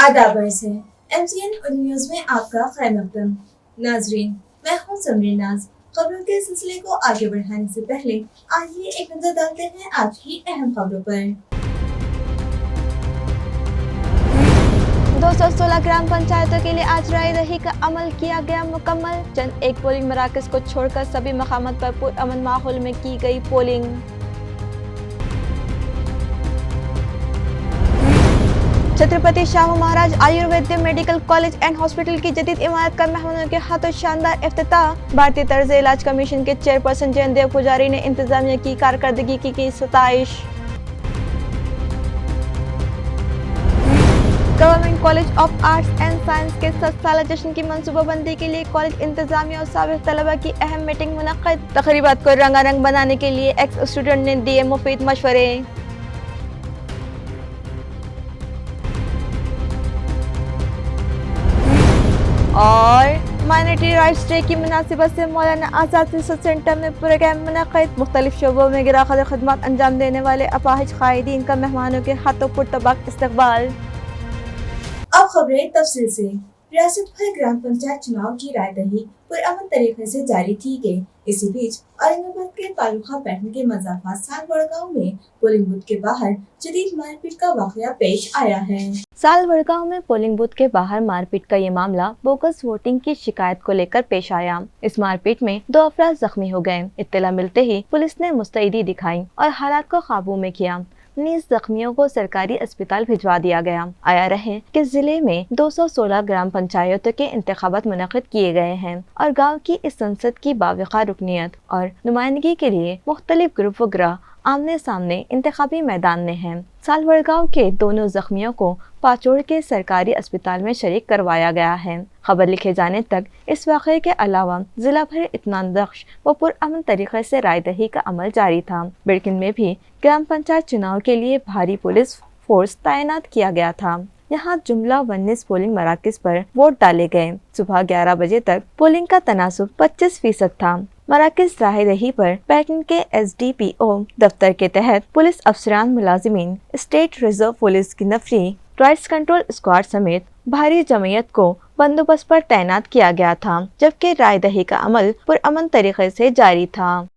आदाब से MCN Urdu news में आपका खैर मकदम। नाजरीन, मैं हूँ समरीन नाज। खबरों के सिलसिले को आगे बढ़ाने से पहले आइए एक नजर डालते हैं आज की अहम खबरों पर। 216 ग्राम पंचायतों के लिए आज राय दही का अमल किया गया मुकम्मल। चंद एक पोलिंग मराकज को छोड़कर सभी मकामात पर पुरअमन माहौल में की गई polling. Chhatrapati Shahu Maharaj Ayurvedic medical college and hospital की जदीद इमारत का मेहमानों के हाथों शानदार इफ्तिताह। भारतीय तर्ज इलाज कमीशन के चेयरपर्सन जयंत देव पुजारी ने इंतजामिया की कारकर्दगी की सताइश। Government college of arts and science के 7 साला जश्न की मंसूबाबंदी के लिए कॉलेज इंतजामिया और साबिक तलबा की अहम मीटिंग मुनक्किद। तकरीबात को रंगारंग बनाने के लिए एक्स स्टूडेंट ने दिए मुफीद मशवरे। और माइनॉरिटी राइट्स डे की मुनासिबत से मौलाना आज़ाद रिसर्च सेंटर में प्रोग्राम मुनक्किद। मुख्तलिफ शोबों में गिराकत खदमात अंजाम देने वाले अपाहिज कायदीन का मेहमानों के हाथों पुरतबाक इस्तकबाल। अब खबरें तफसील से। रियासत भर ग्राम पंचायत चुनाव की रायदही पुरअमन तरीके से जारी की गई। इसी बीच औरंगाबाद के तालुका पैटर्न के मजाफा सालवड़ गांव में पोलिंग बूथ के बाहर जदीद मारपीट का वाकया पेश आया है। सालवड़ गांव में पोलिंग बूथ के बाहर मारपीट का ये मामला बोगस वोटिंग की शिकायत को लेकर पेश आया। इस मारपीट में 2 अफराद जख्मी हो गए। इत्तला मिलते ही पुलिस ने मुस्तैदी दिखाई और हालात को काबू में किया। 19 जख्मियों को सरकारी अस्पताल भिजवा दिया गया। आया रहे कि जिले में 216 ग्राम पंचायतों के इंतखाबात मुनक्किद किए गए हैं और गांव की इस संसद की बावक़ा रुकनियत और नुमाइंदगी के लिए मुख्तलिफ ग्रुप व ग्रह आमने सामने इंतखाबी मैदान में हैं। सालवड़ गांव के दोनों जख्मियों को पाचोड़ के सरकारी अस्पताल में शरीक करवाया गया है। खबर लिखे जाने तक इस वाक़े के अलावा जिला भर इत्मीनान बख्श व पुरअमन तरीके से रायदही का अमल जारी था। बिड़किन में भी ग्राम पंचायत चुनाव के लिए भारी पुलिस फोर्स तैनात किया गया था। यहाँ जुमला 19 पोलिंग मराकज पर वोट डाले गए। सुबह 11 बजे तक पोलिंग का तनासुब 25% था। मराकज राहदही पर पैटर्न के SDPO दफ्तर के तहत पुलिस अफसरान मुलाजिमीन, स्टेट रिजर्व पुलिस की नफरी, राइट्स कंट्रोल स्क्वाड समेत भारी जमयत को बंदोबस्त पर तैनात किया गया था, जबकि रायदही का अमल पुरअमन तरीके से जारी था।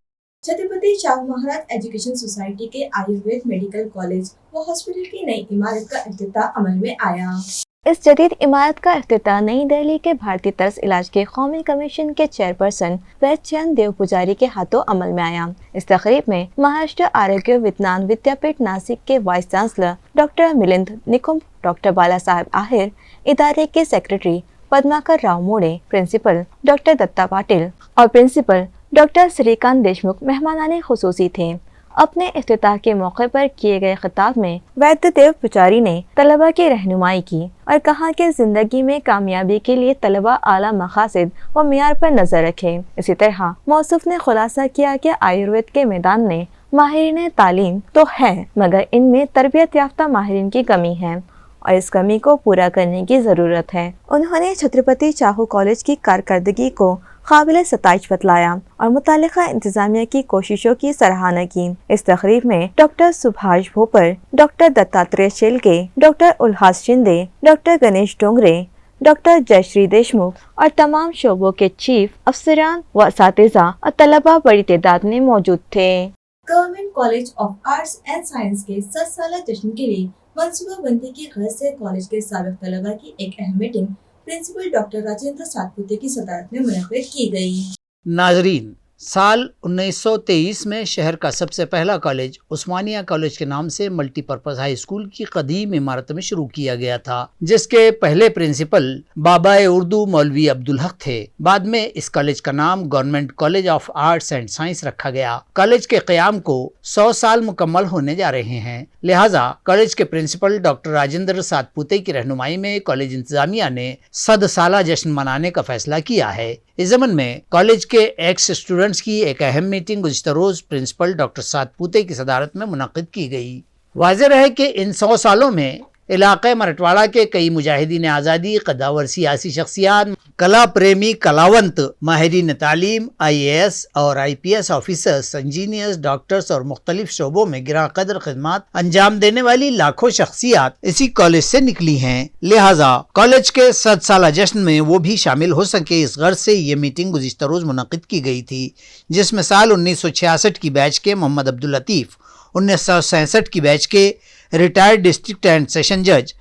छत्रपति शाहू महाराज एजुकेशन सोसाइटी के आयुर्वेद मेडिकल कॉलेज व हॉस्पिटल की नई इमारत का इफ्तिताह अमल में आया। इस जदीद इमारत का इफ्तिताह नई दिल्ली के भारतीय तर्ज इलाज के कौमी कमीशन के चेयरपर्सन वैद्य जयंत देव पुजारी के हाथों अमल में आया। इस तकरीब में महाराष्ट्र आरोग्य विज्ञान विद्यापीठ नासिक के vice chancellor doctor Milind Nikumbh, doctor Bala Saheb Ahir, इदारे के सेक्रेटरी पद्माकर राव मोड़े, प्रिंसिपल डॉक्टर दत्ता पाटिल और प्रिंसिपल डॉक्टर श्रीकांत देशमुख मेहमानाने खुसूसी थे। अपने इफ्तिताह के मौके पर किए गए खिताब में वैद्य देव पुजारी ने तलबा की रहनुमाई की और कहा कि जिंदगी में कामयाबी के लिए तलबा आला मकासद व मियार पर नजर रखें। इसी तरह मौसूफ ने खुलासा किया कि आयुर्वेद के मैदान में माहिरीन तालीम तो है, मगर इनमें तरबियत याफ्ता माहिरीन की कमी है और इस कमी को पूरा करने की जरूरत है। उन्होंने छत्रपति शाहू कॉलेज की कारकर्दगी को काबिल सताइश बतलाया और मुतालिका इंतजामिया की कोशिशों की सराहना की। इस तकरीब में doctor Subhash Bhopar, doctor Dattatreya Shelke, doctor उल्हास शिंदे, डॉक्टर गणेश डोंगरे, डॉक्टर जयश्री देशमुख और तमाम शोबों के चीफ अफसरान व असातिज़ा और तलबा बड़ी तादाद में मौजूद थे। Government college of arts and science के 7 साला जश्न के लिए मंसूबाबंदी की गर्ज से कॉलेज के साबिक तलबा की एक अहम meeting principal doctor Rajendra Satpute की सदारत में मुनक्किद की गई। नाजरीन, साल 1923 में शहर का सबसे पहला कॉलेज उस्मानिया कॉलेज के नाम से मल्टीपर्पज हाई स्कूल की कदीम इमारत में शुरू किया गया था, जिसके पहले प्रिंसिपल बाबाए उर्दू मौलवी अब्दुल हक थे। बाद में इस कॉलेज का नाम government college of arts and science रखा गया। कॉलेज के क़याम को 100 साल मुकम्मल होने जा रहे हैं, लिहाजा कॉलेज के प्रिंसिपल डॉक्टर राजेंद्र सातपुते की रहनुमाई में कॉलेज इंतजामिया ने 100 साला जश्न मनाने का फैसला किया है। इस ज़मन में कॉलेज के एक्स स्टूडेंट्स की एक अहम मीटिंग गुज़िश्ता रोज़ प्रिंसिपल डॉक्टर सातपुते की सदारत में मुनक्किद की गई। वाज़ेह है कि इन 100 सालों में इलाक़े मराठवाड़ा के कई मुजाहिदीन आज़ादी, कद्दावर सियासी शख्सियात, कला प्रेमी कलावंत, माहिरीन तालीम, IAS और IPS ऑफिसर्स, इंजीनियर्स, डॉक्टर्स और मुख्तलिफ शोबों में गिरा कदर खिदमत अंजाम देने वाली लाखों शख्सियात इसी कॉलेज से निकली हैं। लिहाजा कॉलेज के 100 साला जश्न में वो भी शामिल हो सके, इस गर्ज से ये मीटिंग गुज़िश्ता रोज मुनक़िद की गई थी, जिसमें साल 1966 की बैच के मोहम्मद अब्दुल लतीफ़, 1967 की बैच के रिटायर्ड डिस्ट्रिक्ट एंड सेशन जज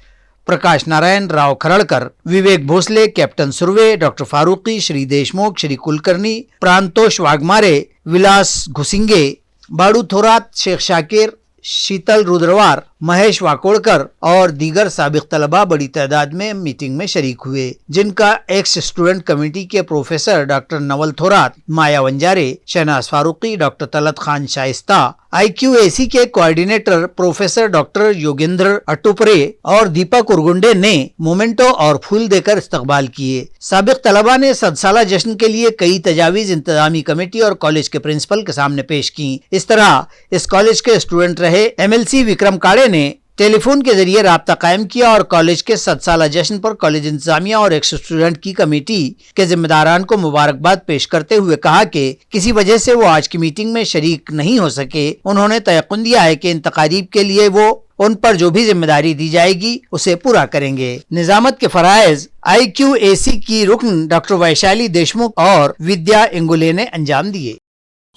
प्रकाश नारायण राव खरड़कर, विवेक भोसले, कैप्टन सुर्वे, डॉक्टर फारूकी, श्री देशमुख, श्री कुलकर्णी, प्रांतोष वाघमारे, विलास घुसिंगे, बाड़ू थोरात, शेख शाकिर, शीतल रुद्रवार, महेश वाकोड़कर और दीगर साबिक तलबा बड़ी तादाद में मीटिंग में शरीक हुए, जिनका एक्स स्टूडेंट कमेटी के प्रोफेसर डॉक्टर नवल थोरात, माया वंजारे, शहनाज फारूकी, डॉक्टर तलत खान शाइस्ता, IQAC के कोऑर्डिनेटर प्रोफेसर डॉक्टर योगेंद्र अटुपरे और दीपक उर्गुंडे ने मोमेंटो और फूल देकर इस्तकबाल किए। साबिक तलबा ने 100 साला जश्न के लिए कई तजावीज़ इंतजामी कमेटी और कॉलेज के प्रिंसिपल के सामने पेश की। इस तरह इस कॉलेज के स्टूडेंट रहे MLC विक्रम काड़े ने टेलीफोन के जरिए राब्ता कायम किया और कॉलेज के 100 साला जश्न पर कॉलेज इंतजामिया और एक्स स्टूडेंट की कमेटी के जिम्मेदारान को मुबारकबाद पेश करते हुए कहा कि किसी वजह से वो आज की मीटिंग में शरीक नहीं हो सके। उन्होंने तयक़ुन दिया है कि इन तकारीब के लिए वो उन पर जो भी जिम्मेदारी दी जाएगी उसे पूरा करेंगे। निजामत के फराइज IQAC की रुकन डॉक्टर वैशाली देशमुख और विद्या इंगुले ने अंजाम दिए।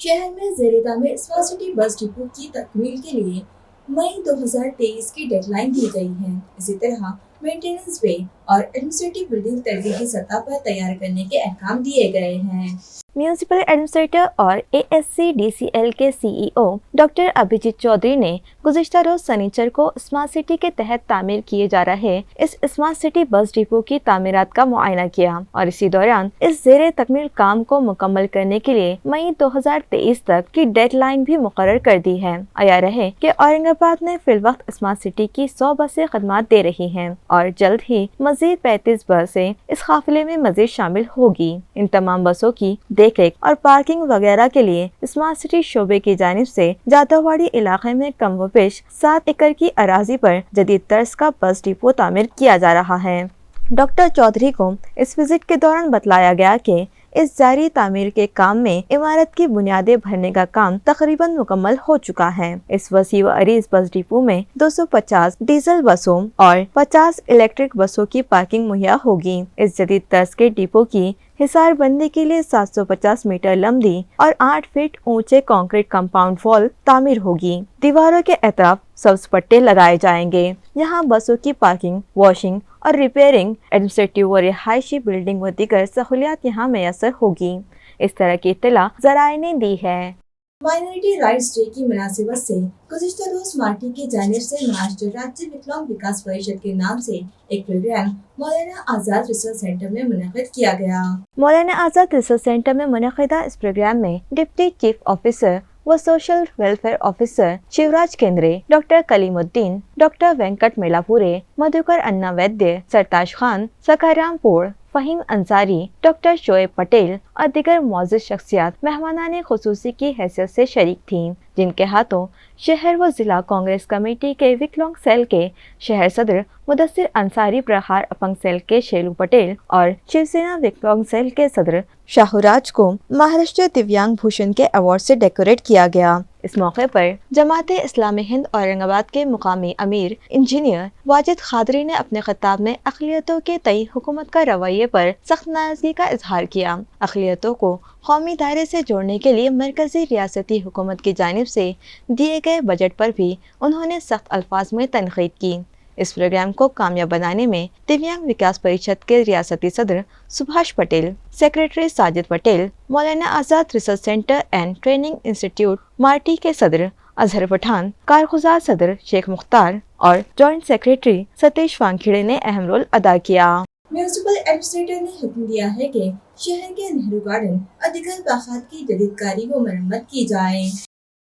शहर में ज़ेर-ए-तामीर स्मार्ट सिटी बस डिपो की तकमील के लिए मई 2023 की डेडलाइन दी गई है। इसी तरह मेंटेनेंस पे और एडमिनिस्ट्रेटिव बिल्डिंग तरजीही सतह पर तैयार करने के अहकाम दिए गए हैं। म्यूनिसिपल एडमिनिस्ट्रेटर और ASCDCL के CEO डॉक्टर अभिजीत चौधरी ने गुज़िश्ता रोज सनीचर को स्मार्ट सिटी के तहत तामीर किए जा रहे इस स्मार्ट सिटी बस डिपो की तामीरात का मुआयना किया और इसी दौरान इस ज़ेरे तकमील काम को मुकम्मल करने के लिए मई 2023 तक की डेडलाइन भी मुकर्रर कर दी है। आया रहे कि औरंगाबाद में फिलवक्त स्मार्ट सिटी की 100 बसें खदमात दे रही हैं और जल्द ही मजीद 35 बसें इस काफिले में मजीद शामिल होगी। इन तमाम बसों की देखरेख और पार्किंग वगैरह के लिए स्मार्ट सिटी शोबे की जानिब से जादववाड़ी इलाके में कम व पेश 7 एकड़ की अराजी पर जदीद तर्ज का बस डिपो तामीर किया जा रहा है। डॉक्टर चौधरी को इस विजिट के दौरान बतलाया गया कि इस जारी तामीर के काम में इमारत की बुनियादें भरने का काम तकरीबन मुकम्मल हो चुका है। इस वसी व अरीज बस डिपो में 250 डीजल बसों और 50 इलेक्ट्रिक बसों की पार्किंग मुहैया होगी। इस जदीद तर्ज के डिपो की हिसार बंदी के लिए 750 मीटर लंबी और 8 फीट ऊंचे कंक्रीट कंपाउंड वॉल तामीर होगी। दीवारों के अतराफ सब्ज पट्टे लगाए जाएंगे। यहाँ बसों की पार्किंग, वॉशिंग और रिपेयरिंग, एडमिनिस्ट्रेटिव व रिहायशी बिल्डिंग व दीगर सहूलियात यहाँ मैसर होगी। इस तरह की इत्तला ज़राए ने दी है। माइनॉरिटी राइट्स डे की मुनासिबत से गुज़िश्ता रोज मार्टी की जानिब से महाराष्ट्र राज्य विकलांग विकास परिषद के नाम से एक प्रोग्राम मौलाना आज़ाद रिसर्च सेंटर में मुनक़िद किया गया। मौलाना आज़ाद रिसर्च सेंटर में मुनक़िदा इस प्रोग्राम में डिप्टी चीफ ऑफिसर व सोशल वेलफेयर ऑफिसर शिवराज केंद्रे, डॉक्टर कलीमुद्दीन, डॉक्टर वेंकट मेलापुरे, मधुकर अन्ना वैद्य, सरताज खान, सखाराम पोड़, फहीम अंसारी, डॉक्टर शोएब पटेल और दिगर मौजूद शख्सियात मेहमानाने खुसूसी की हैसियत से शरीक थीं, जिनके हाथों शहर व जिला कांग्रेस कमेटी के विकलांग सेल के शहर सदर मुदस्सिर अंसारी, प्रहार अपंग सेल के शेलू पटेल और शिवसेना विकलांग सेल के सदर शाहूराज को महाराष्ट्र दिव्यांग भूषण के अवार्ड से डेकोरेट किया गया। इस मौके पर जमात इस्लामी हिंद औरंगाबाद के मुकामी अमीर इंजीनियर वाजिद खादरी ने अपने खिताब में अक़लियतों के तई हुकूमत का रवैये पर सख्त नाराज़गी का इजहार किया। अक़लियतों को कौमी दायरे से जोड़ने के लिए मरकजी रियासती हुकूमत की जानिब से दिए गए बजट पर भी उन्होंने सख्त अल्फाज में तनक़ीद की। इस प्रोग्राम को कामयाब बनाने में दिव्यांग विकास परिषद के रियासती सदर Subhash Patel, secretary Sajid Patel, Maulana Azad research centre and training institute MARTI के सदर अजहर पठान, कारगुजार सदर शेख मुख्तार और जॉइंट सेक्रेटरी सतीश वानखेड़े ने अहम रोल अदा किया। म्यूनिसिपल एडमिनिस्ट्रेटर ने हुक्म दिया है कि शहर के नेहरू गार्डन और दीगर बागात की जदीदकारी व मरम्मत की जाए।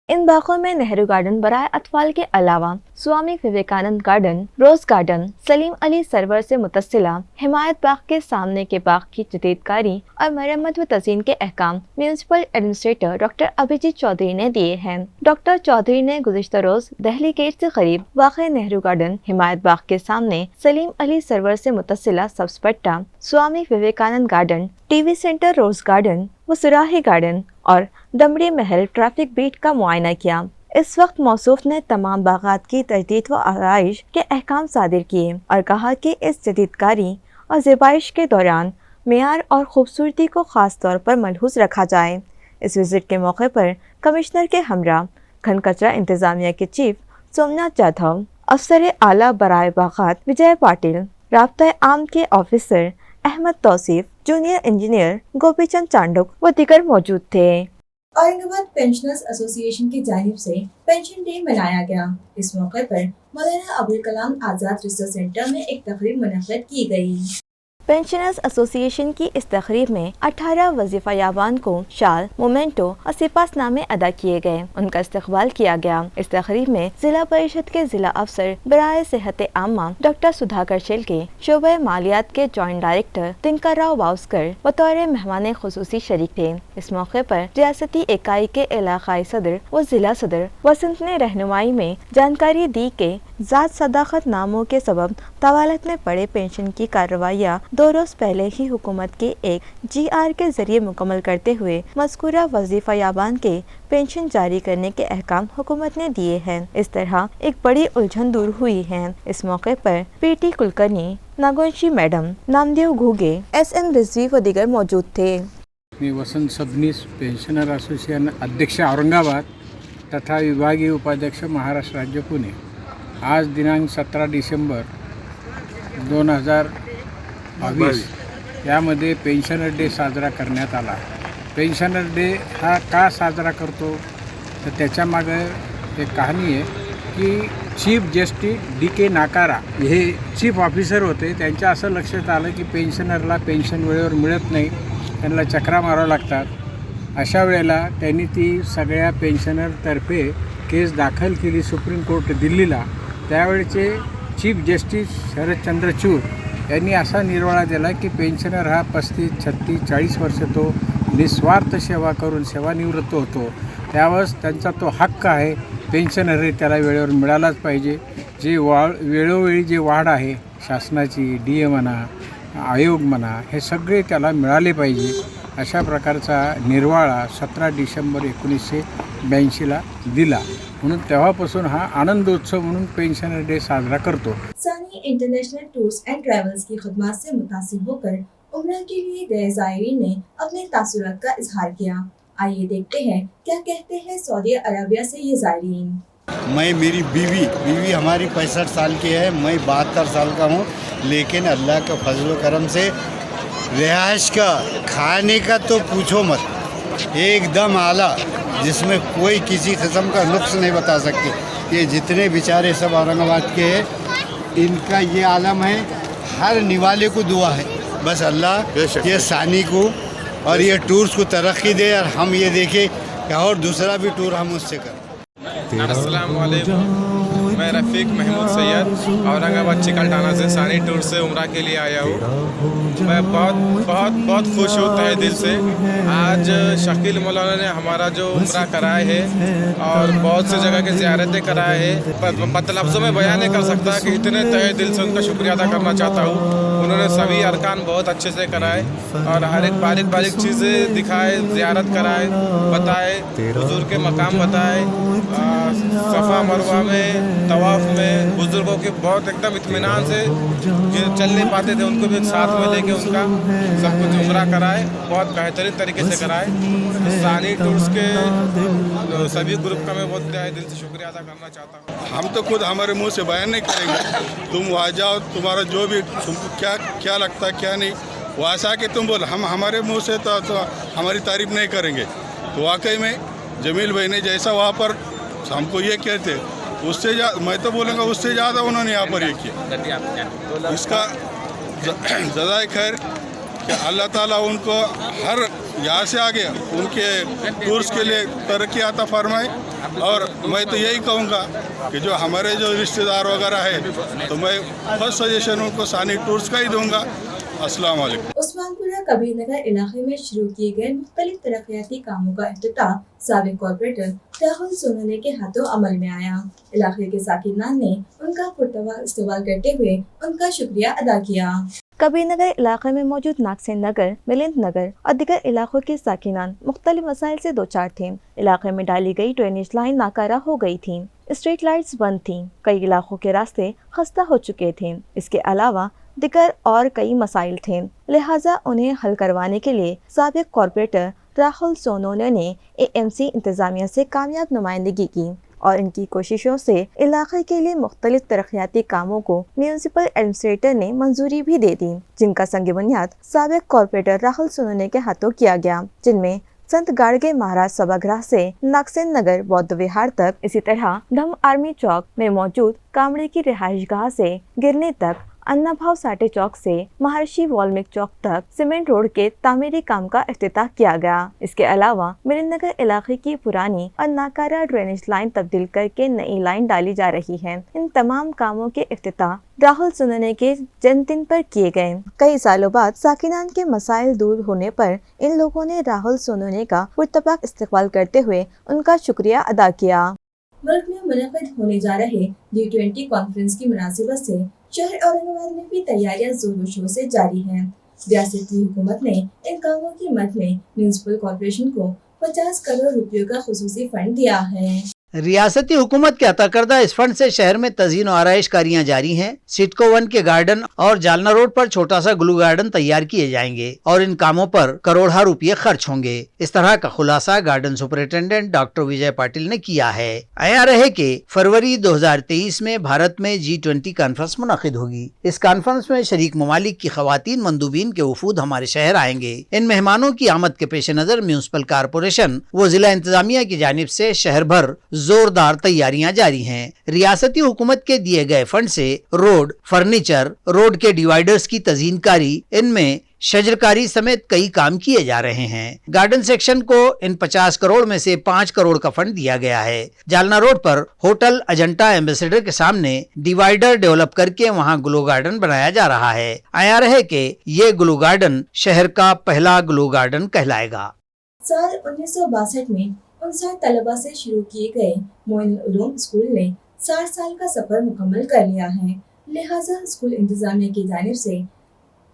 इन बागों में नेहरू गार्डन बराए अतफाल के अलावा Swami Vivekananda garden, rose garden, Salim Ali Sarovar से मुतसिला हिमायत बाग के सामने के बाग की जदीदकारी और मरम्मत व तज़ीन के अहकाम municipal administrator doctor Abhijeet Chaudhary ने दिए हैं। डॉक्टर चौधरी ने गुज़िश्ता रोज दहली गेट से करीब वाक़े नेहरू गार्डन, हिमायत बाग के सामने सलीम अली सरवर से मुतसिला सब्ज़ पट्टा, Swami Vivekananda garden, TV centre rose garden व सुराही गार्डन और दमड़ी महल ट्रैफिक बीट का मुआयना किया। इस वक्त मौसूफ ने तमाम बागात की तजदीद व आराइश के अहकाम सादिर किए और कहा कि इस जदीदकारी और ज़िबाइश के दौरान मेयार और खूबसूरती को ख़ास तौर पर मलहूज़ रखा जाए। इस विज़िट के मौके पर कमिश्नर के हमरा घन कचरा इंतज़ामिया के चीफ सोमनाथ जाधव, अफसर आला बराए बागात विजय पाटिल, राब्ता आम के officer Ahmed Tausif, junior engineer Gopichand Chanduk व दीगर मौजूद थे। औरंगाबाद पेंशनर्स एसोसिएशन की जानिब से पेंशन डे मनाया गया। इस मौके पर मौलाना अबुल कलाम आज़ाद रिसर्च सेंटर में एक तकरीब मुनक़्क़िद की गई। पेंशनर्स एसोसिएशन की इस तकरीब में 18 वजीफा याबान को शाल, मोमेंटो और सिपासनामे अदा किए गए। उनका इस्तकबाल किया गया। इस तकरीब में जिला परिषद के जिला अफसर बराए सेहत आमा डॉक्टर सुधाकर शेल्के, शोबे मालियात के जॉइंट डायरेक्टर दिनकर राव वाउस्कर बतौर मेहमान खुसूसी शरीक थे। इस मौके पर रियासती इकाई के इलाकाई सदर व जिला सदर वसंत ने रहनुमाई में जानकारी दी कि ज़ात सदाकत नामों के सबब तवालत में पड़े पेंशन की कार्रवाइयाँ 2 रोज़ पहले ही हुकूमत के एक GR के जरिए मुकम्मल करते हुए मज़कूरा वजीफा याबान के पेंशन जारी करने के अहकाम हुकूमत ने दिए हैं। इस तरह एक बड़ी उलझन दूर हुई है। इस मौके पर PT Kulkarni, Nagoshi madam, Namdev Ghuge, SM Rizvi व दीगर मौजूद थे। मी वसंत सबनीस पेंशनर असोसिएशन अध्यक्ष औरंगाबाद तथा विभागीय उपाध्यक्ष महाराष्ट्र राज्य पुणे। आज दिनांक 17 डिसेंबर 2022 यामध्ये पेन्शनर डे साजरा करण्यात आला। पेन्शनर डे हा का साजरा करतो तर त्याच्यामागं एक कहाणी आहे की चीफ जस्टिस DK नाकारा हे चीफ ऑफिसर होते। त्यांच्या असं लक्षात आलं की पेन्शनरला पेन्शन वेळेवर मिळत नाही, त्यांना चक्रा मारावं लागतात। अशा वेळेला त्यांनी ती सगळ्या पेन्शनरतर्फे केस दाखल केली सुप्रीम कोर्ट दिल्लीला। त्यावेळचे चीफ जस्टिस शरदचंद्र चूड यांनी असा निर्वाळा दिला की पेन्शनर हा 35, 36, 40 वर्ष तो निस्वार्थ सेवा करून सेवानिवृत्त होतो, त्यावेळेस त्यांचा तो हक्क आहे पेन्शनर हे त्याला वेळेवर मिळालाच पाहिजे। जे वेळोवेळी जे वाढ आहे शासनाची, DA म्हणा, आयोग म्हणा, हे सगळे त्याला मिळाले पाहिजे। अशा प्रकारचा निर्वाळा 17 डिसेंबर 1982ला दिला। म्हणून तेव्हापासून हा आनंदोत्सव म्हणून पेंशनर डे साजरा करतो। सानी इंटरनेशनल टूर्स एंड ट्रैवल्स की खिदमत से मुतासिर होकर उम्रा के लिए गए ज़ायरीन ने अपने तासुरात का इजहार किया। आइए देखते हैं क्या कहते हैं सऊदी अरबिया से ये ज़ायरीन। मेरी बीवी हमारी 65 साल की है, मैं 72 साल का हूँ, लेकिन अल्लाह का फजल करम से रिहाइश का, खाने का तो पूछो मत, एकदम आला, जिसमें कोई किसी किस्म का नुक्स नहीं बता सकते। ये जितने बेचारे सब औरंगाबाद के हैं, इनका ये आलम है। हर निवाले को दुआ है, बस अल्लाह ये सानी को और ये टूर्स को तरक्की दे और हम ये देखें कि और दूसरा भी टूर हम उससे करें। अस्सलाम वालेकुम, मैं रफ़ीक महमूद सैयद औरंगाबाद चिकलठाना से सानी टूर से उम्रा के लिए आया हूँ। मैं बहुत खुश हूँ तहे दिल से। आज शकील मौलाना ने हमारा जो उम्रा कराए है और बहुत सी जगह की ज़ियारतें कराए हैं, लफ्ज़ों में बयान नहीं कर सकता कि इतने तहे दिल से उनका शुक्रिया अदा करना चाहता हूँ। उन्होंने सभी अरकान बहुत अच्छे से कराए और हर एक बारीक चीज़ें दिखाए, ज़ियारत कराए, बताए, हुजूर के मकाम बताए, सफ़ा मरवा में, तवाफ़ में बुज़ुर्गों के बहुत एकदम इत्मीनान से जो चल नहीं पाते थे उनको भी साथ में लेके उनका सब कुछ उम्रा कराए, बहुत बेहतरीन तरीके से कराए। सानी टूर्स के सभी ग्रुप का मैं बहुत दिल से शुक्रिया अदा करना चाहता हूँ। हम तो खुद हमारे मुंह से बयान नहीं करेंगे, तुम वहाँ जाओ, तुम्हारा जो भी तुमको क्या लगता है क्या नहीं, वहाँ से आके तुम बोल, हम हमारे मुंह से तो हमारी तारीफ नहीं करेंगे। तो वाकई में जमील भाई ने जैसा वहाँ पर हमको ये कहते, उससे मैं तो बोलूँगा उससे ज़्यादा उन्होंने यहाँ पर ये किया। इसका जज़ाए खैर कि अल्लाह ताला उनको हर यहाँ से आगे उनके टूर्स के लिए तरक्की अता फरमाए और मैं तो यही कहूँगा कि जो हमारे जो रिश्तेदार वगैरह है तो मैं फर्स्ट सजेशन उनको सानी टूर्स का ही दूँगा। अस्सलाम वालेकुम। उस्मानपुरा कबीर नगर इलाके में शुरू किए गए मुख्तलिफ तरक्याती कामों का इफ्तिताह साबिक कॉर्पोरेटर राहुल सोनोने के हाथों अमल में आया। इलाके के साकिनान ने उनका पुरतवा इस्तेमाल करते हुए उनका शुक्रिया अदा किया। कबीर नगर इलाके में मौजूद नागसेन नगर, मिलिंद नगर और दीगर इलाकों के साकिनान मुख्तलिफ मसाइल से दो चार थे। इलाके में डाली गई ड्रेनेज लाइन नाकारा हो गई थी, स्ट्रीट लाइट्स बंद थीं, कई इलाकों के रास्ते खस्ता हो चुके थे। इसके अलावा दिगर और कई मसाइल थे, लिहाजा उन्हें हल करवाने के लिए साबिक कॉर्पोरेटर राहुल सोनोने ने एएमसी इंतजामिया से कामयाब नुमाइंदगी की और इनकी कोशिशों से इलाके के लिए मुख्तलिफ तरक्याती कामों को म्यूनिसिपल एडमिनिस्ट्रेटर ने मंजूरी भी दे दी, जिनका संग बुनियाद साबिक कॉर्पोरेटर राहुल सोनोने के हाथों किया गया, जिनमें संत गाड़गे महाराज सभागृह से नागसेन नगर बौद्ध विहार तक, इसी तरह धम आर्मी चौक में मौजूद कामड़े की रिहाइशगाह से गिरने तक, अन्ना भाव साटे चौक से महर्षि वाल्मीकि चौक तक सीमेंट रोड के तामीरी काम का इफ्तिताह किया गया। इसके अलावा मिलिंद नगर इलाके की पुरानी और नाकारा ड्रेनेज लाइन तब्दील करके नई लाइन डाली जा रही है। इन तमाम कामों के इफ्तिताह राहुल सोनोने के जन्मदिन पर किए गए। कई सालों बाद साकिनान के मसाइल दूर होने पर इन लोगों ने राहुल सोनोने का पुरतपाक इस्तकबाल करते हुए उनका शुक्रिया अदा किया। मुल्क में मुनक़िद होने जा रहे G20 कॉन्फ्रेंस की मुनासिबत से शहर औरंगाबाद में भी तैयारियां जोरों शोर से जारी हैं। रियासती हुकूमत ने इन कामों की मद में म्यूनिसिपल कॉर्पोरेशन को 50 करोड़ रुपयों का खुसूसी फंड दिया है। रियासती हुकूमत के अता करदा इस फंड से शहर में तज़ीन और आराइश कारियां जारी हैं। सिडको वन के गार्डन और जालना रोड पर छोटा सा ग्लू गार्डन तैयार किए जाएंगे और इन कामों पर करोड़ों रुपये खर्च होंगे। इस तरह का खुलासा गार्डन सुपरिटेंडेंट डॉक्टर विजय पाटिल ने किया है। आया रहे कि फरवरी 2023 में भारत में G20 कॉन्फ्रेंस मुनक़िद होगी। इस कॉन्फ्रेंस में शरीक ममालिक की खवातीन मंदूबीन के वफूद हमारे शहर आएंगे। इन मेहमानों की आमद के पेश नजर म्यूनिसिपल कारपोरेशन व जिला इंतजामिया की जानिब से शहर भर जोरदार तैयारियां जारी हैं। रियासती हुकूमत के दिए गए फंड से रोड, फर्नीचर, रोड के डिवाइडर्स की तज़ीनकारी, इनमें शजरकारी समेत कई काम किए जा रहे हैं। गार्डन सेक्शन को इन 50 करोड़ में से 5 करोड़ का फंड दिया गया है। जालना रोड पर होटल अजंता एम्बेसडर के सामने डिवाइडर डेवलप करके वहां ग्लो गार्डन बनाया जा रहा है। आया रहे कि ये ग्लो गार्डन शहर का पहला ग्लो गार्डन कहलाएगा। साल 1962 में 59 तलबा से शुरू किए गए मोइनुल उलूम स्कूल ने 60 साल का सफर मुकम्मल कर लिया है। लिहाजा स्कूल इंतजामिया की जानिब से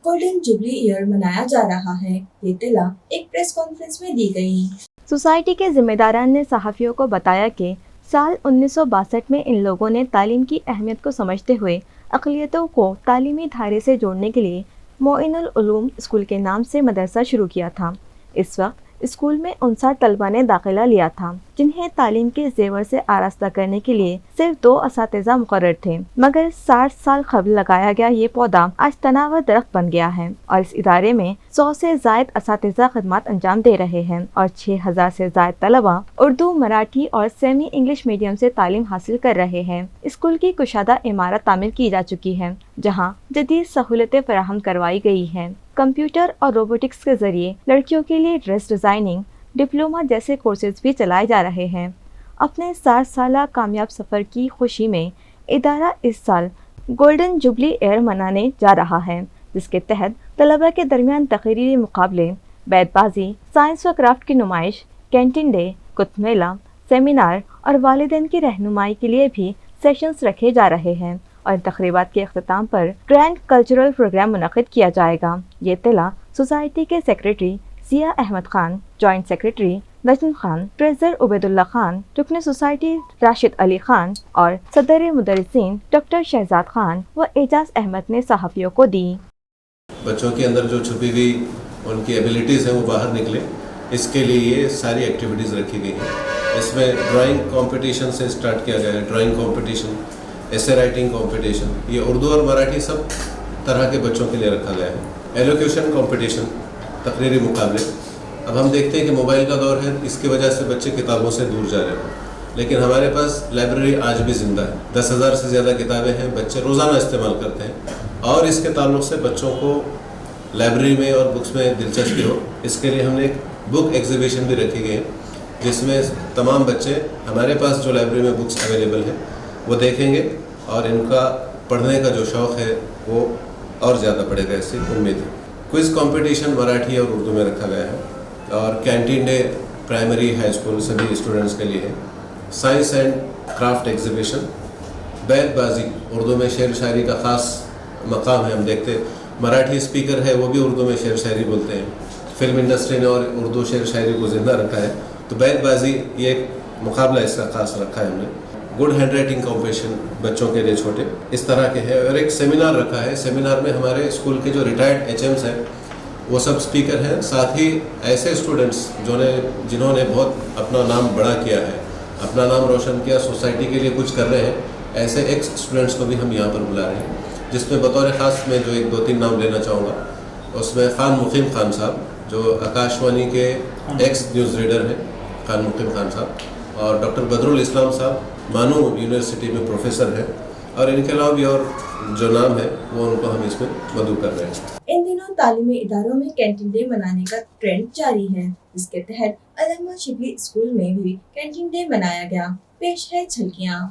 गोल्डन जुबली ईयर मनाया जा रहा है। ये इत्तला एक प्रेस कॉन्फ्रेंस में दी गई। सोसाइटी के जिम्मेदारान ने सहाफ़ियों को बताया कि साल 1962 में इन लोगों ने तालीम की अहमियत को समझते हुए अक़लियतों को तालीमी धारे से जोड़ने के लिए मोइनुल उलूम स्कूल के नाम से मदरसा शुरू किया था। इस वक्त स्कूल में 59 तलबा ने दाखिला लिया था, जिन्हें तालीम के जेवर से आरास्ता करने के लिए सिर्फ 2 असातिज़ा मुकर्रर थे, मगर 60 साल कबल लगाया गया ये पौधा आज तनावर दरख्त बन गया है और इस इदारे में 100 से ज़ायद असातिज़ा खदमात अंजाम दे रहे हैं और 6000 से ज़ायद तलबा उर्दू, मराठी और सेमी इंग्लिश मीडियम से तालीम हासिल कर रहे हैं। स्कूल की कुशादा इमारत तामीर की जा चुकी है, जहाँ जदीद सहूलतें फराहम करवाई गई हैं। कंप्यूटर और रोबोटिक्स के जरिए लड़कियों के लिए ड्रेस डिज़ाइनिंग, डिप्लोमा जैसे कोर्सेज भी चलाए जा रहे हैं। अपने 60 साला कामयाब सफ़र की खुशी में इदारा इस साल गोल्डन जुबली ईयर मनाने जा रहा है, जिसके तहत तलबा के दरमियान तकरीरी मुकाबले, बैतबाजी, साइंस व क्राफ्ट की नुमाइश, कैंटीन डे, कुतुब मेला, सेमिनार और वालिदैन की रहनुमाई के लिए भी सेशंस रखे जा रहे हैं और तकरीबात के अख्ताम पर ग्रैंड कल्चरल प्रोग्राम मुनक़िद किया जाएगा। ये इत्तला सोसाइटी के सेक्रेटरी जिया अहमद खान, जॉइंट सेक्रेटरी नजम खान, ट्रेजर उबैदुल्ला खान, रुकन सोसाइटी राशिद अली खान और सदर मुदर्रिसीन डॉक्टर शहजाद खान व एजाज अहमद ने सहाफ़ियों को दी। बच्चों के अंदर जो छुपी हुई उनकी एबिलिटीज़ हैं वो बाहर निकले, इसके लिए ये सारी एक्टिविटीज़ रखी गई हैं। इसमें ड्राइंग कंपटीशन से स्टार्ट किया गया है, drawing competition, essay writing competition, ये उर्दू और मराठी सब तरह के बच्चों के लिए रखा गया है। एलोक्यूशन कंपटीशन, तकरीरी मुकाबले। अब हम देखते हैं कि मोबाइल का दौर है, इसकी वजह से बच्चे किताबों से दूर जा रहे हैं, लेकिन हमारे पास लाइब्रेरी आज भी ज़िंदा है। 10,000 से ज़्यादा किताबें हैं, बच्चे रोज़ाना इस्तेमाल करते हैं और इसके ताल्लुक़ से बच्चों को लाइब्रेरी में और बुक्स में दिलचस्पी हो, इसके लिए हमने एक बुक एग्जीबिशन भी रखी गई है جس میں تمام بچے ہمارے پاس جو لائبریری میں بکس اویلیبل ہیں وہ دیکھیں گے اور ان کا پڑھنے کا جو شوق ہے وہ اور زیادہ بڑھے گا، اس سے امید ہے۔ کوئز کمپٹیشن مراٹھی اور اردو میں رکھا گیا ہے اور canteen day primary high school سبھی اسٹوڈنٹس کے لیے ہے۔ سائنس اینڈ کرافٹ ایگزیبیشن، بیت بازی اردو میں شعر شاعری کا خاص مقام ہے، ہم دیکھتے مراٹھی اسپیکر ہے وہ بھی اردو میں شعر شاعری بولتے ہیں، فلم انڈسٹری نے اور اردو شعر شاعری کو زندہ رکھا ہے، تو بیت بازی یہ ایک مقابلہ اس کا خاص رکھا ہے ہم نے۔ گڈ ہینڈ رائٹنگ کمپٹیشن بچوں کے لیے چھوٹے اس طرح کے ہیں، اور ایک سیمینار رکھا ہے، سیمینار میں ہمارے اسکول کے جو ریٹائرڈ ایچ ایمس ہیں وہ سب اسپیکر ہیں، ساتھ ہی ایسے اسٹوڈنٹس جنہوں نے بہت اپنا نام بڑا کیا ہے، اپنا نام روشن کیا، سوسائٹی کے لیے کچھ کر رہے ہیں، ایسے ایکس اسٹوڈنٹس کو بھی ہم یہاں پر بلا رہے ہیں، جس میں بطور خاص میں جو ایک دو تین نام لینا چاہوں گا، اس میں خان مقیم خان صاحب جو آکاشوانی کے ایکس نیوز ریڈر ہیں، خان مقیم خان صاحب، اور ڈاکٹر بدر الاسلام صاحب مانو یونیورسٹی میں پروفیسر ہیں، اور ان کے علاوہ بھی اور جو نام ہے وہ ان کو ہم اس میں مدعو کر رہے ہیں۔ ان دنوں تعلیمی اداروں میں کینٹین ڈے منانے کا ٹرینڈ جاری ہے، جس کے تحت علامہ شبلی اسکول میں بھی کینٹین ڈے منایا گیا۔ پیش ہے جھلکیاں۔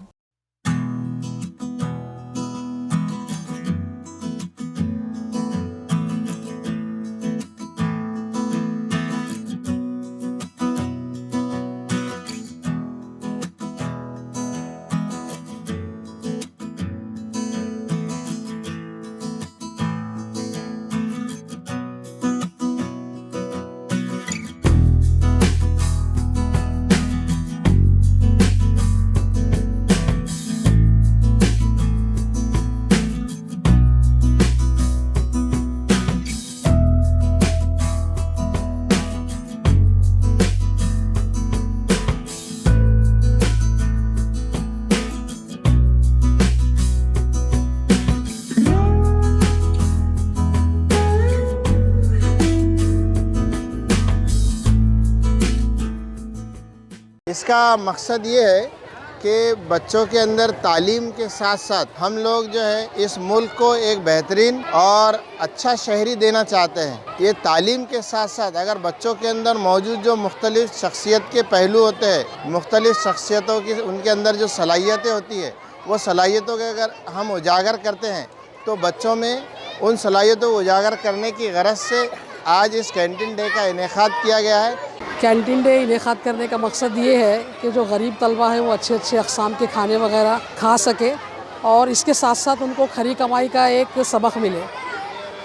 اس کا مقصد یہ ہے کہ بچوں کے اندر تعلیم کے ساتھ ساتھ ہم لوگ جو ہے اس ملک کو ایک بہترین اور اچھا شہری دینا چاہتے ہیں۔ یہ تعلیم کے ساتھ ساتھ اگر بچوں کے اندر موجود جو مختلف شخصیت کے پہلو ہوتے ہیں، مختلف شخصیتوں کی ان کے اندر جو صلاحیتیں ہوتی ہے، وہ صلاحیتوں کے اگر ہم اجاگر کرتے ہیں تو بچوں میں ان صلاحیتوں کو اجاگر کرنے کی غرض سے آج اس کینٹین ڈے کا انعقاد کیا گیا ہے۔ کینٹین ڈے انعقاد کرنے کا مقصد یہ ہے کہ جو غریب طلبہ ہیں وہ اچھے اچھے اقسام کے کھانے وغیرہ کھا سکے، اور اس کے ساتھ ساتھ ان کو کھری کمائی کا ایک سبق ملے،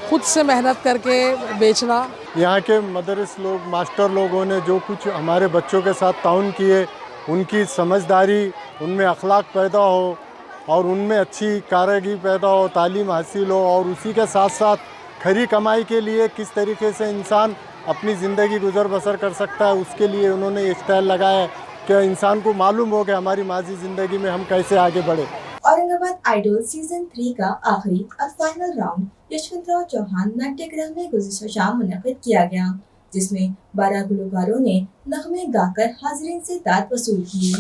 خود سے محنت کر کے بیچنا۔ یہاں کے مدرس لوگ، ماسٹر لوگوں نے جو کچھ ہمارے بچوں کے ساتھ تعاون کیے، ان کی سمجھداری، ان میں اخلاق پیدا ہو اور ان میں اچھی کارگردگی پیدا ہو، تعلیم حاصل ہو، اور اسی کے ساتھ ساتھ کھری کمائی کے لیے کس طریقے سے انسان اپنی زندگی گزر بسر کر سکتا ہے، اس کے لیے انہوں نے اسٹائل لگایا ہے کہ انسان کو معلوم ہو کہ ہماری ماضی زندگی میں ہم کیسے آگے بڑھے۔ اورنگ آباد آئیڈول سیزن 3 کا آخری اور فائنل راؤنڈ یشونت راؤ چوہان ناٹیہ گرہ میں گزشتہ شام منعقد کیا گیا، جس میں 12 گلوکاروں نے نغمے گا کر حاضرین سے داد وصول کی۔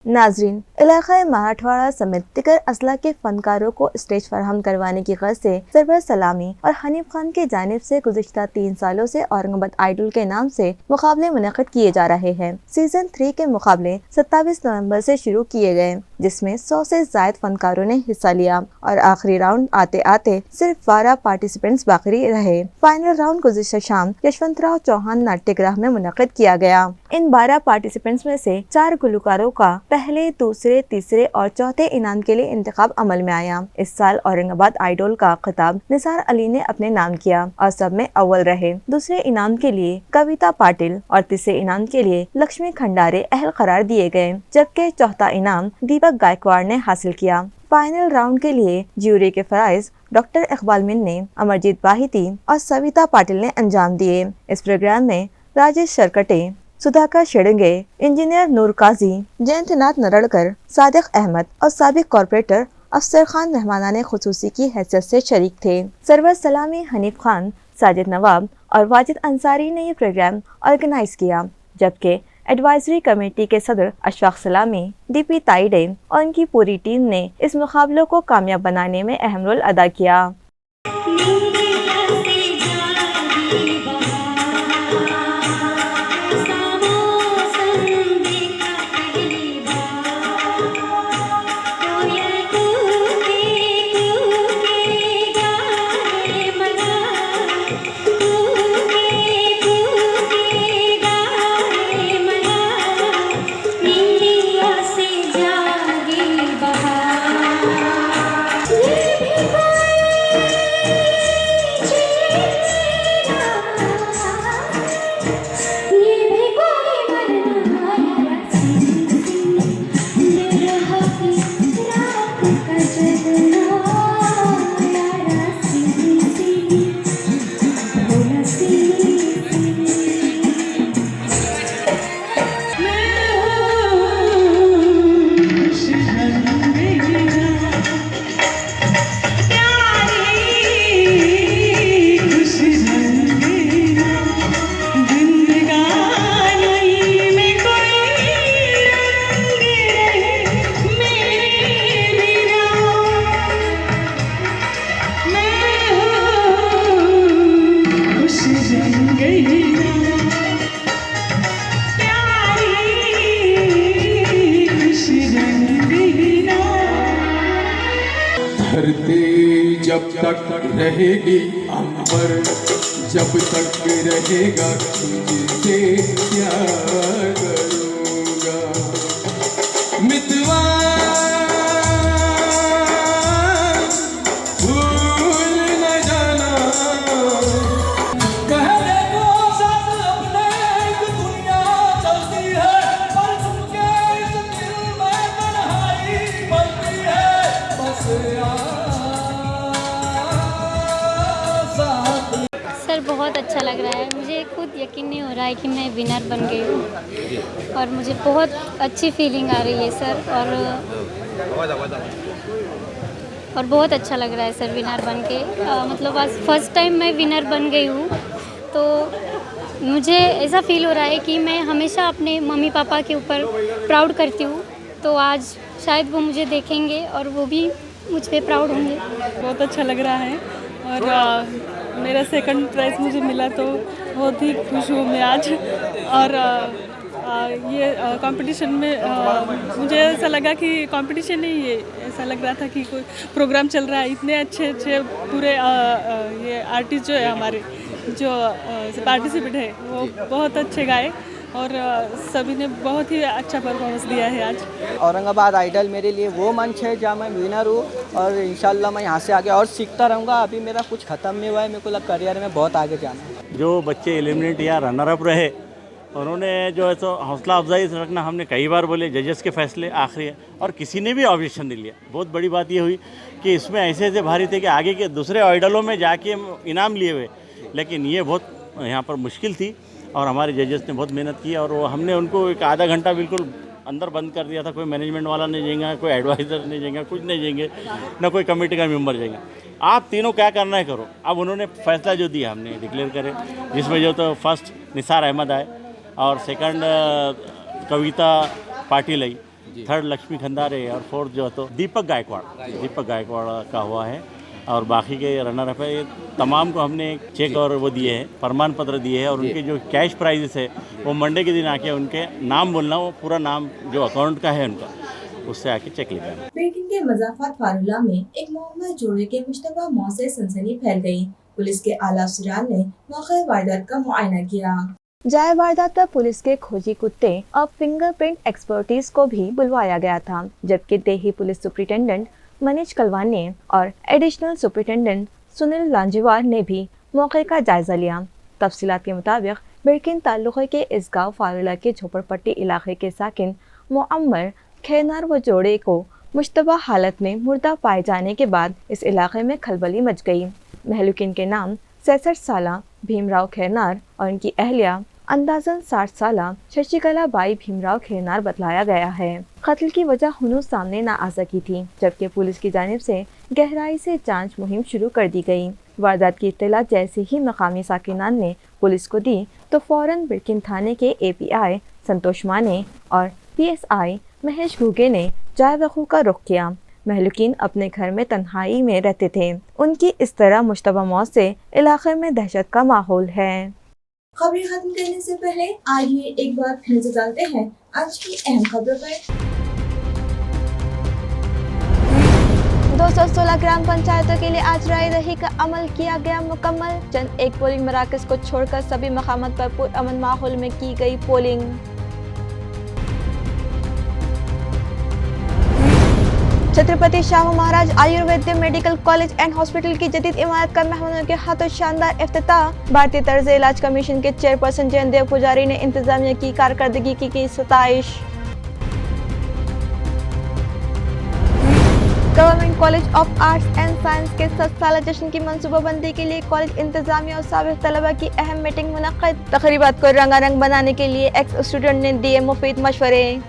ناظرین، علاقۂ مراٹھواڑہ سمیت دیگر اضلاع کے فنکاروں کو اسٹیج فراہم کروانے کی غرض سے سرور سلامی اور حنیف خان کی جانب سے گزشتہ 3 سالوں سے اورنگ آباد آئیڈول کے نام سے مقابلے منعقد کیے جا رہے ہیں۔ سیزن 3 کے مقابلے 27 نومبر سے شروع کیے گئے، جس میں 100 سے زائد فنکاروں نے حصہ لیا، اور آخری راؤنڈ آتے آتے صرف 12 پارٹیسپینٹس باقی رہے۔ فائنل راؤنڈ گزشتہ شام یشونت راؤ چوہان ناٹیہ گرہ میں منعقد کیا گیا۔ ان 12 پارٹیسپینٹس میں سے 4 گلوکاروں کا پہلے، دوسرے، تیسرے اور چوتھے انعام کے لیے انتخاب عمل میں آیا۔ اس سال اورنگ آباد آئیڈول کا خطاب نثار علی نے اپنے نام کیا اور سب میں اول رہے۔ دوسرے انعام کے لیے کویتا پاٹل اور تیسرے انعام کے لیے لکشمی کھنڈارے اہل قرار دیے گئے، جبکہ چوتھا انعام دیپک گائیکواڑ نے حاصل کیا۔ فائنل راؤنڈ کے لیے جیوری کے فرائض ڈاکٹر اقبال من نے، امرجیت باہیتی اور سویتا پاٹل نے انجام دیے۔ اس پروگرام میں راجیش شرکٹے، سدھاکر شیڑنگے، انجینئر نور قاضی، جینت ناتھ نرڑکر، صادق احمد اور سابق کارپوریٹر افسر خان مہمانان خصوصی کی حیثیت سے شریک تھے۔ سرور سلامی، حنیف خان، ساجد نواب اور واجد انصاری نے یہ پروگرام آرگنائز کیا، جبکہ ایڈوائزری کمیٹی کے صدر اشفاق سلامی، ڈی پی تائیڈے اور ان کی پوری ٹیم نے اس مقابلوں کو کامیاب بنانے میں اہم رول ادا کیا۔ तक रहेगी अंबर, जब तक रहेगा तुझसे प्यार करूँगा। मितवा भूल न जाना, कहने को साथ अपने एक दुनिया चलती है, पर तुमके इस दिल में तन्हाई बढ़ती है। बस सर बहुत अच्छा लग रहा है, मुझे खुद यकीन नहीं हो रहा है कि मैं विनर बन गई हूँ और मुझे बहुत अच्छी फीलिंग आ रही है सर, और बहुत अच्छा लग रहा है सर विनर बन के। मतलब आज फर्स्ट टाइम मैं विनर बन गई हूँ, तो मुझे ऐसा फील हो रहा है कि मैं हमेशा अपने मम्मी पापा के ऊपर प्राउड करती हूँ, तो आज शायद वो मुझे देखेंगे और वो भी मुझ पे प्राउड होंगे। बहुत अच्छा लग रहा है और मेरा सेकंड प्राइज़ मुझे मिला तो बहुत ही खुश हूँ मैं आज। और ये कंपटीशन में मुझे ऐसा लगा कि कंपटीशन नहीं, ये ऐसा लग रहा था कि कोई प्रोग्राम चल रहा है। इतने अच्छे अच्छे पूरे ये आर्टिस्ट जो है हमारे जो पार्टिसिपेट है वो बहुत अच्छे गाए और सभी ने बहुत ही अच्छा परफॉर्मेंस दिया है आज। औरंगाबाद आइडल मेरे लिए वो मंच है जहाँ मैं विनर हूँ और इंशाल्लाह मैं यहाँ से आगे और सीखता रहूँगा। अभी मेरा कुछ ख़त्म नहीं हुआ है, मेरे को लगा करियर में बहुत आगे जाना है। जो बच्चे एलिमिनेट या रनर अप रहे उन्होंने जो है तो हौसला अफजाई रखना, हमने कई बार बोले जजेस के फैसले आखिरी है और किसी ने भी ऑब्जेक्शन नहीं लिया। बहुत बड़ी बात ये हुई कि इसमें ऐसे ऐसे भारी थे कि आगे के दूसरे आइडलों में जाके इनाम लिए हुए, लेकिन ये बहुत यहाँ पर मुश्किल थी और हमारे जजेस ने बहुत मेहनत की और वो हमने उनको एक आधा घंटा बिल्कुल अंदर बंद कर दिया था। कोई मैनेजमेंट वाला नहीं जाएगा, कोई एडवाइज़र नहीं जाएगा, कुछ नहीं जाएंगे, ना कोई कमेटी का मेंबर जाएगा। आप तीनों क्या करना है करो। अब उन्होंने फैसला जो दिया हमने डिक्लेयर करे, जिसमें जो तो फर्स्ट निसार अहमद आए और सेकंड कविता पाटिल आई, थर्ड लक्ष्मी खंदारे और फोर्थ जो तो दीपक गायकवाड़ का हुआ है और बाकी के रनर अप है। ये तमाम को हमने एक चेक और वो दिए हैं, प्रमाण पत्र दिए हैं और उनके जो कैश प्राइजेस है वो मंडे के दिन आके उनके नाम बोलना, वो पूरा नाम जो अकाउंट का है उनका उससे आके चेक लेना है। ब्रेकिंग के मज़ाफ़ात फारुल्ला में एक मोहम्मद जोड़े के मुश्तबा मौत से सनसनी फैल गई। पुलिस के आला अफसरान ने मौके वारदात का मुआयना किया। जाए वारदात पर पुलिस के खोजी कुत्ते और फिंगरप्रिंट एक्सपर्टीज को भी बुलवाया गया था, जबकि देही पुलिस सुपरिटेंडेंट मनीष कलवानी और एडिशनल सुपरिटेंडेंट सुनील लांजीवार ने भी मौके का जायजा लिया। तफसीलात के मुताबिक बिरकिन ताल्लुक़े के इस गाँव फारुल्ला के झोपड़पट्टी इलाके के साकिन मुअम्मर खैनार व जोड़े को मुश्तबा हालत में मुर्दा पाए जाने के बाद इस इलाके में खलबली मच गई। महलूकिन के नाम 66 साला भीमराव खैनार और इनकी अहलिया अंदाज़न 60 साला शशिकला बाई भीमराव खैनार बतलाया गया है। कत्ल की वजह हुनूस सामने न आ सकी थी, जबकि पुलिस की जानिब से गहराई से जांच मुहिम शुरू कर दी गई। वारदात की इत्तला जैसे ही मकामी साकिनान ने पुलिस को दी तो फौरन बिरकिन थाने के API संतोष माने और PSI महेश घुगे ने जाए वक़ू का रुख किया। महलूकिन अपने घर में तन्हाई में रहते थे। उनकी इस तरह मुश्तबा मौत से इलाके में दहशत का माहौल है। खबरें खत्म करने से पहले आइए एक बार फिर नजर डालते हैं आज की अहम खबरों पर। 216 ग्राम पंचायतों के लिए आज राय दही का अमल किया गया मुकम्मल। चंद एक पोलिंग मराकज को छोड़कर सभी मकामात पर पुरअमन माहौल में की गई polling. Chhatrapati Shahu Maharaj Ayurveda medical college and hospital की जदीद इमारत का मेहमानों के हाथों शानदार इफ्तिताह। भारतीय तर्ज इलाज कमीशन के चेयरपर्सन जयंत देव पुजारी ने इंतजामिया की कारकर्दगी की सताइश। Government college of arts and science के 7 साला जश्न की मंसूबाबंदी के लिए कॉलेज इंतजामिया और साबिक तलबा की अहम मीटिंग मुनक्किद। तकरीबात को रंगारंग बनाने के लिए एक्स स्टूडेंट ने दिए मुफीद मशवरे।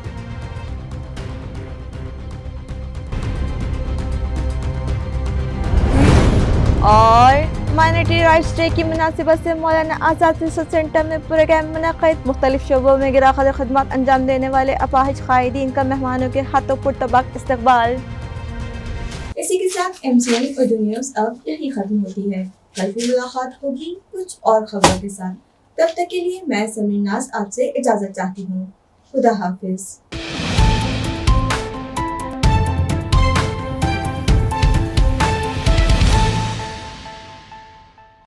और माइनॉरिटी राइट्स डे की मुनासिबत से मौलाना आज़ाद रिसर्च सेंटर में प्रोग्राम मुनक़्क़िद। मुख्तलिफ शोबों में गिराक़त खदमात अंजाम देने वाले अपाहिज क़ायदीन का मेहमानों के हाथों पुरतबाक इस्तक़बाल। इसी के साथ MCN उर्दू न्यूज़ अब यही खत्म होती है। कल फिर मुलाकात होगी कुछ और खबरों के साथ। तब तक के लिए मैं समीर नाज आपसे इजाज़त चाहती हूँ। खुदा हाफिज़।